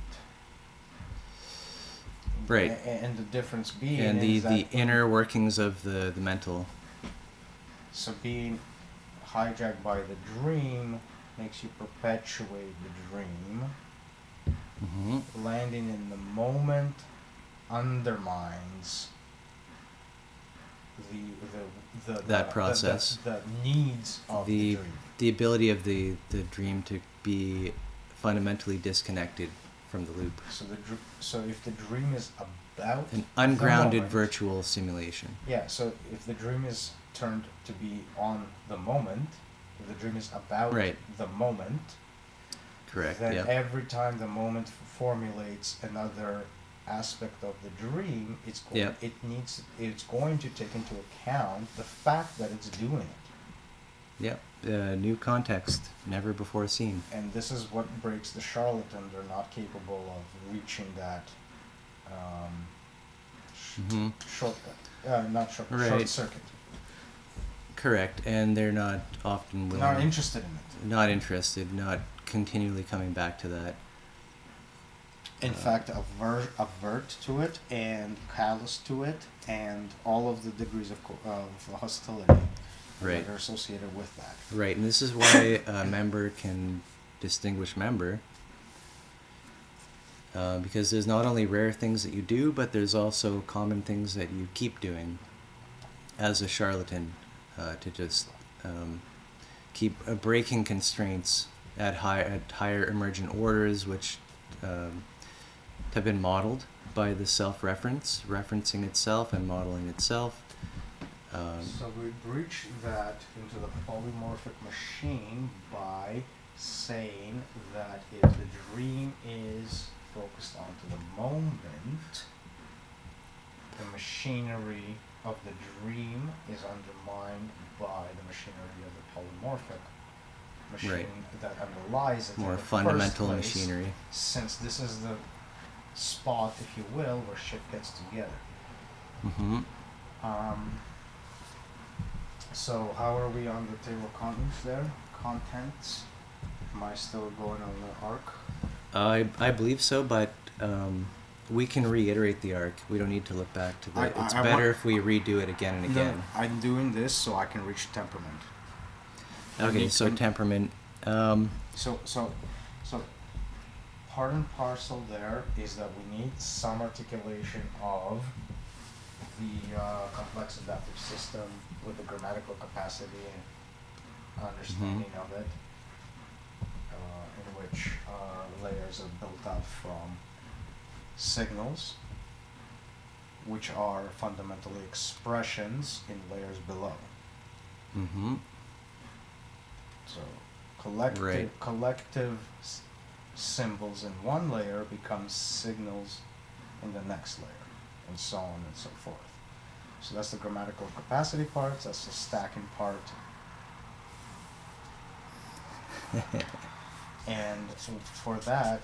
Speaker 2: Right.
Speaker 1: And the difference being
Speaker 2: And
Speaker 1: is
Speaker 2: the
Speaker 1: that
Speaker 2: inner workings of the mental.
Speaker 1: so being hijacked by the dream makes you perpetuate the dream.
Speaker 2: Mm-hmm.
Speaker 1: Landing in the moment undermines
Speaker 2: That process.
Speaker 1: the needs of the dream.
Speaker 2: The ability of the dream to be fundamentally disconnected from the loop.
Speaker 1: So if the dream is about
Speaker 2: An
Speaker 1: the
Speaker 2: ungrounded
Speaker 1: moment-
Speaker 2: virtual simulation.
Speaker 1: Yeah, so if the dream is turned to be on the moment, if the dream is about
Speaker 2: Right.
Speaker 1: the moment,
Speaker 2: Correct.
Speaker 1: then
Speaker 2: Yeah.
Speaker 1: every time the moment formulates another aspect of the dream, it's going to take into account the fact that it's doing it.
Speaker 2: Yep. New context, never before seen.
Speaker 1: And this is what breaks the charlatan. They're not capable of reaching that
Speaker 2: Mm-hmm.
Speaker 1: shortcut. Short
Speaker 2: Right.
Speaker 1: circuit.
Speaker 2: Correct. And they're not often willing.
Speaker 1: Not interested in it.
Speaker 2: Not interested. Not continually coming back to that.
Speaker 1: In fact, avert to it and callous to it, and all of the degrees of hostility
Speaker 2: Right.
Speaker 1: that are associated with that.
Speaker 2: Right, and this is why a member can distinguish member. Because there's not only rare things that you do, but there's also common things that you keep doing as a charlatan, to just keep breaking constraints at higher emergent orders, which have been modeled by the self-reference, referencing itself and modeling itself.
Speaker 1: So we breach that into the polymorphic machine by saying that if the dream is focused onto the moment, the machinery of the dream is undermined by the machinery of the polymorphic machine
Speaker 2: Right.
Speaker 1: that underlies it.
Speaker 2: More
Speaker 1: in the
Speaker 2: fundamental
Speaker 1: first place,
Speaker 2: machinery.
Speaker 1: Since this is the spot, if you will, where shit gets together.
Speaker 2: Mm-hmm.
Speaker 1: So how are we on the table of contents there? Contents? Am I still going on the arc?
Speaker 2: I believe so, but we can reiterate the arc. We don't need to look back to the. It's better if we redo it again and again.
Speaker 1: No, I'm doing this so I can reach temperament.
Speaker 2: Okay, so temperament.
Speaker 1: So part and parcel there is that we need some articulation of the complex adaptive system with the grammatical capacity and understanding of it, in which layers are built up from signals, which are fundamentally expressions in layers below.
Speaker 2: Mm-hmm.
Speaker 1: So collective symbols in one layer become signals in the next layer, and so on and so forth. So that's the grammatical capacity part, that's the stacking part. And for that,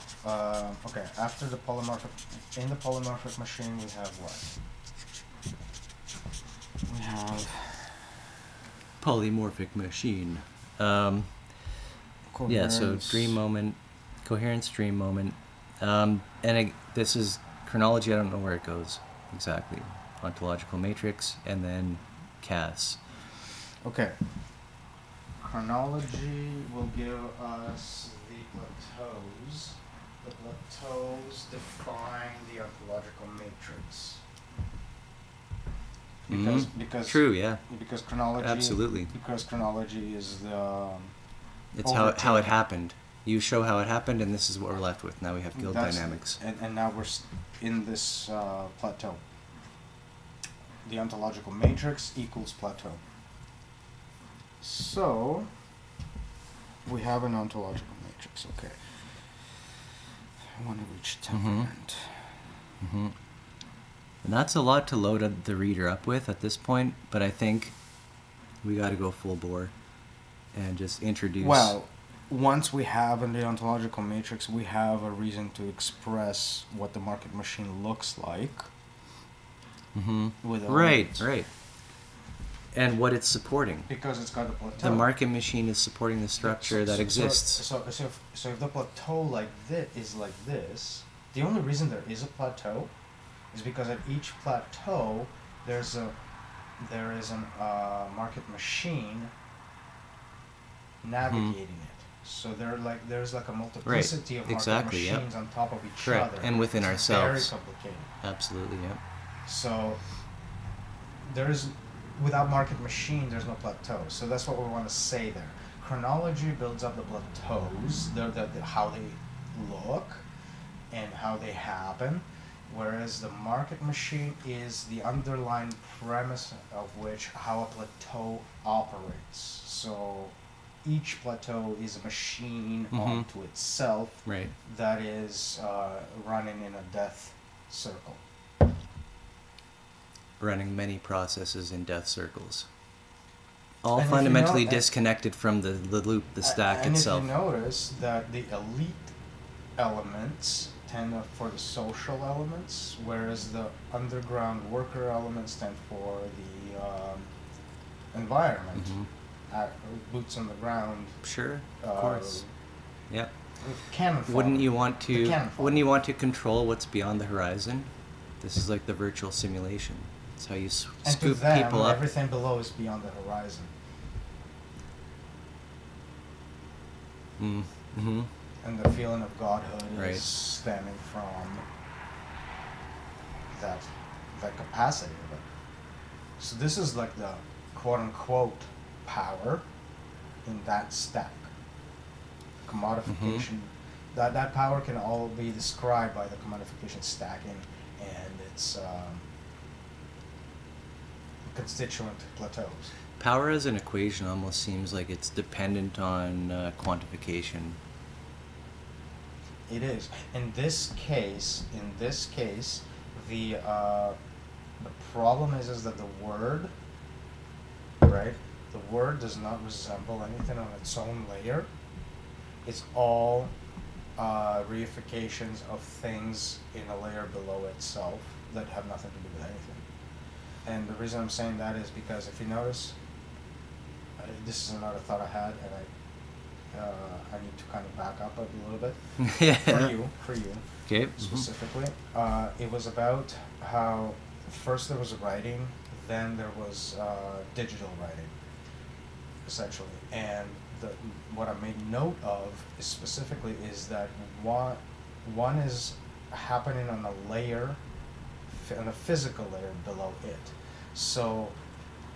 Speaker 1: okay, after the in the polymorphic machine we have what? We have
Speaker 2: Polymorphic machine. Yeah, so dream moment, coherence, dream moment. This is chronology, I don't know where it goes exactly. Ontological matrix, and then CAS.
Speaker 1: Okay. Chronology will give us the plateaus. The plateaus define the ontological matrix. Because
Speaker 2: True, yeah.
Speaker 1: Because chronology
Speaker 2: Absolutely.
Speaker 1: Because chronology is the
Speaker 2: It's how it happened. You show how it happened, and this is what we're left with. Now we have guild dynamics.
Speaker 1: And now we're in this plateau. The ontological matrix equals plateau. So we have an ontological matrix. Okay. I want to reach temperament.
Speaker 2: Mm-hmm. And that's a lot to load the reader up with at this point, but I think we got to go full bore and just introduce.
Speaker 1: Well, once we have in the ontological matrix, we have a reason to express what the market machine looks like.
Speaker 2: Mm-hmm.
Speaker 1: With
Speaker 2: right. And what it's supporting.
Speaker 1: Because it's got a plateau.
Speaker 2: The market machine is supporting the structure that exists.
Speaker 1: So if the plateau is like this, the only reason there is a plateau is because at each plateau there is an market machine navigating it. So there's like a multiplicity of market machines on top of each other.
Speaker 2: And within ourselves.
Speaker 1: Very complicated.
Speaker 2: Absolutely, yeah.
Speaker 1: So without market machine, there's no plateau. So that's what we want to say there. Chronology builds up the plateaus, how they look and how they happen, whereas the market machine is the underlying premise of which how a plateau operates. So each plateau is a machine onto itself that is running in a death circle.
Speaker 2: Running many processes in death circles. All fundamentally disconnected from the loop, the stack itself.
Speaker 1: And if you notice that the elite elements tend for the social elements, whereas the underground worker elements tend for the environment, boots on the ground.
Speaker 2: Sure, of course. Yep.
Speaker 1: Cannon fodder.
Speaker 2: Wouldn't you want
Speaker 1: The
Speaker 2: to?
Speaker 1: cannon fodder.
Speaker 2: Wouldn't you want to control what's beyond the horizon? This is like the virtual simulation. It's how you
Speaker 1: And to
Speaker 2: scoop
Speaker 1: them,
Speaker 2: people up.
Speaker 1: everything below is beyond the horizon.
Speaker 2: Mm-hmm.
Speaker 1: And the feeling of godhood
Speaker 2: Right.
Speaker 1: is stemming from that capacity of it. So this is like the quote-unquote power in that stack. Commodification. That power can all be described by the commodification stacking and its constituent plateaus.
Speaker 2: Power as an equation almost seems like it's dependent on quantification.
Speaker 1: It is. In this case, the problem is that the word, right? The word does not resemble anything on its own layer. It's all reifications of things in a layer below itself that have nothing to do with anything. And the reason I'm saying that is because if you notice, this is another thought I had, and I need to kind of back up a little bit
Speaker 2: Yeah.
Speaker 1: for you
Speaker 2: Okay.
Speaker 1: specifically. It was about how first there was writing, then there was digital writing, essentially. And what I made note of is specifically is that one is happening on a layer, on a physical layer below it. So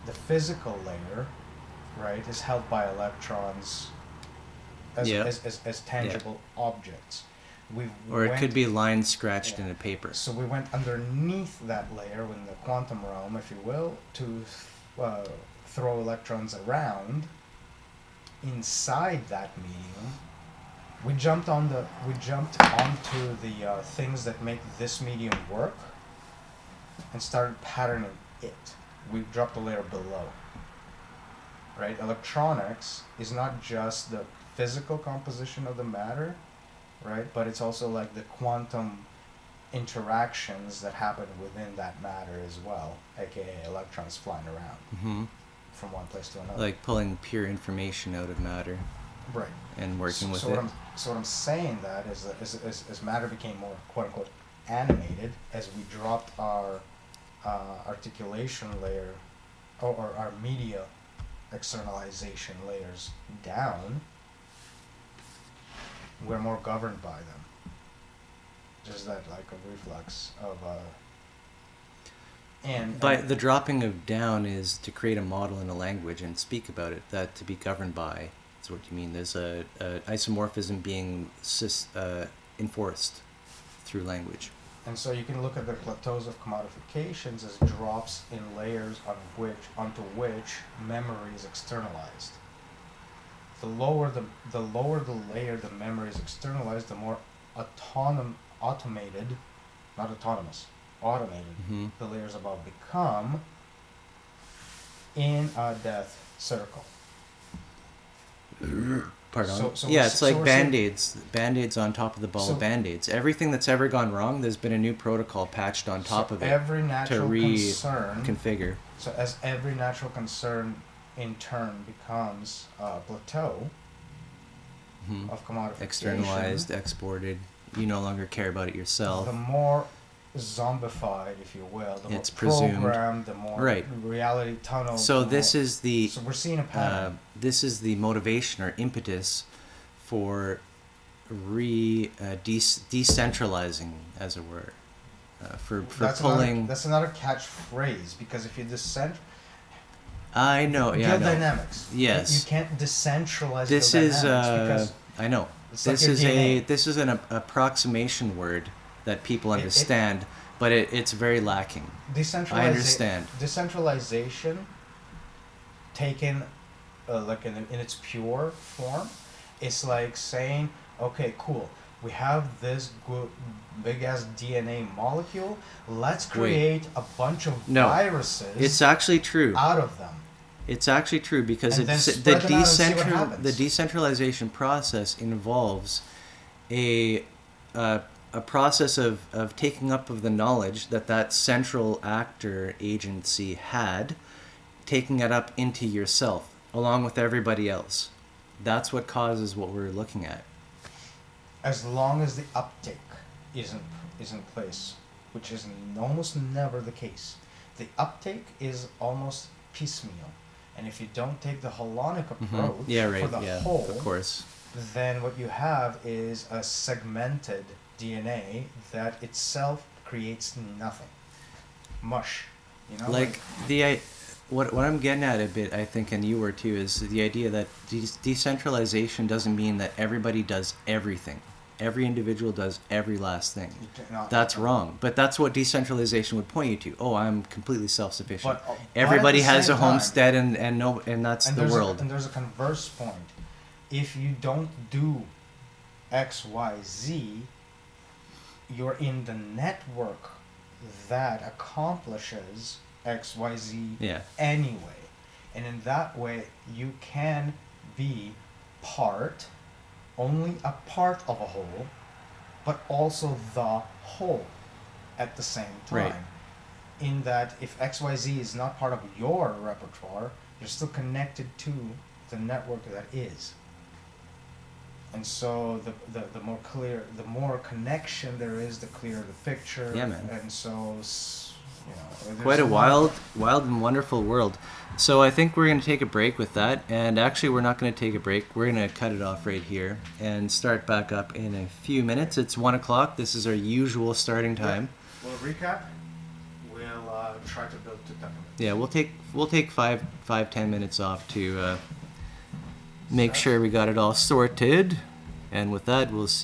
Speaker 1: the physical layer, right, is held by electrons as,
Speaker 2: Yeah.
Speaker 1: as tangible objects.
Speaker 2: Or it could be lines scratched in a paper.
Speaker 1: So we went underneath that layer in the quantum realm, if you will, to throw electrons around inside that medium. We jumped onto the things that make this medium work and started patterning it. We dropped a layer below. Right? Electronics is not just the physical composition of the matter, right? But it's also like the quantum interactions that happen within that matter as well, aka electrons flying around
Speaker 2: Mm-hmm.
Speaker 1: from one place to another.
Speaker 2: Like pulling pure information out of matter
Speaker 1: right.
Speaker 2: and working with
Speaker 1: so
Speaker 2: it.
Speaker 1: What I'm saying that is that as matter became more quote unquote animated, as we dropped our articulation layer or our media externalization layers down, we're more governed by them. Just that like a reflex of
Speaker 2: But the dropping of down is to create a model in a language and speak about it. That to be governed by is what you mean. There's a isomorphism being enforced through language.
Speaker 1: and so you can look at the plateaus of commodifications as drops in layers onto which memory is externalized. The lower the layer the memory is externalized, the more automated
Speaker 2: Mm-hmm.
Speaker 1: the layers above become in a death circle.
Speaker 2: Pardon?
Speaker 1: So
Speaker 2: Yeah,
Speaker 1: we're
Speaker 2: it's
Speaker 1: s- so
Speaker 2: like
Speaker 1: we're saying-
Speaker 2: Band-Aids. Band-Aids on top of the ball
Speaker 1: So-
Speaker 2: of Band-Aids. Everything that's ever gone wrong, there's been a new protocol patched on top
Speaker 1: So
Speaker 2: of it
Speaker 1: every
Speaker 2: to
Speaker 1: natural concern.
Speaker 2: reconfigure.
Speaker 1: So as every natural concern in turn becomes a plateau
Speaker 2: Mhm.
Speaker 1: of commodification,
Speaker 2: Externalized, exported. You no longer care about it yourself.
Speaker 1: the more zombified, if you will, the
Speaker 2: It's
Speaker 1: more
Speaker 2: presumed.
Speaker 1: programmed, the more
Speaker 2: Right.
Speaker 1: reality tunnel.
Speaker 2: So
Speaker 1: the
Speaker 2: this
Speaker 1: more-
Speaker 2: is the
Speaker 1: So we're seeing a pattern.
Speaker 2: this is the motivation or impetus for decentralizing, as it were, for pulling.
Speaker 1: That's another catchphrase, because if you
Speaker 2: I know, yeah, I
Speaker 1: guild
Speaker 2: know.
Speaker 1: dynamics.
Speaker 2: Yes.
Speaker 1: You can't decentralize
Speaker 2: This
Speaker 1: guild
Speaker 2: is
Speaker 1: dynamics
Speaker 2: I know.
Speaker 1: it's like
Speaker 2: This
Speaker 1: your
Speaker 2: is
Speaker 1: DNA.
Speaker 2: this is an approximation word that people understand, but it's very lacking. I understand.
Speaker 1: Decentralization, taken like in its pure form, it's like saying, okay, cool, we have this big ass DNA molecule. Let's create a bunch of
Speaker 2: No.
Speaker 1: viruses
Speaker 2: It's actually true.
Speaker 1: out of them.
Speaker 2: It's actually true because
Speaker 1: And then
Speaker 2: the
Speaker 1: spread them out and see what happens.
Speaker 2: the decentralization process involves a process of taking up of the knowledge that central actor agency had, taking it up into yourself along with everybody else. That's what causes what we're looking at.
Speaker 1: as long as the uptake is in place, which is almost never the case. The uptake is almost piecemeal, and if you don't take the holonic approach for the whole,
Speaker 2: of course,
Speaker 1: then what you have is a segmented DNA that itself creates nothing. Mush, you know.
Speaker 2: like what I'm getting at a bit, I think, and you were too, is the idea that decentralization doesn't mean that everybody does everything. Every individual does every last thing. That's wrong. But that's what decentralization would point you to. Oh, I'm completely self-sufficient. Everybody has a homestead, and that's the world.
Speaker 1: And there's a converse point. If you don't do X, Y, Z, you're in the network that accomplishes X, Y, Z anyway. And in that way, you can be only a part of a whole, but also the whole at the same time.
Speaker 2: Right.
Speaker 1: In that if XYZ is not part of your repertoire, you're still connected to the network that is. And so the more clear, the more connection there is, the clearer the picture.
Speaker 2: Yeah, man.
Speaker 1: And so,
Speaker 2: Quite a wild and wonderful world. So I think we're going to take a break with that. And actually, we're not going to take a break. We're going to cut it off right here and start back up in a few minutes. It's 1 o'clock. This is our usual starting time.
Speaker 1: We'll recap. We'll try to build to 10 minutes.
Speaker 2: Yeah, we'll take 5-10 minutes off to make sure we got it all sorted. And with that, we'll see.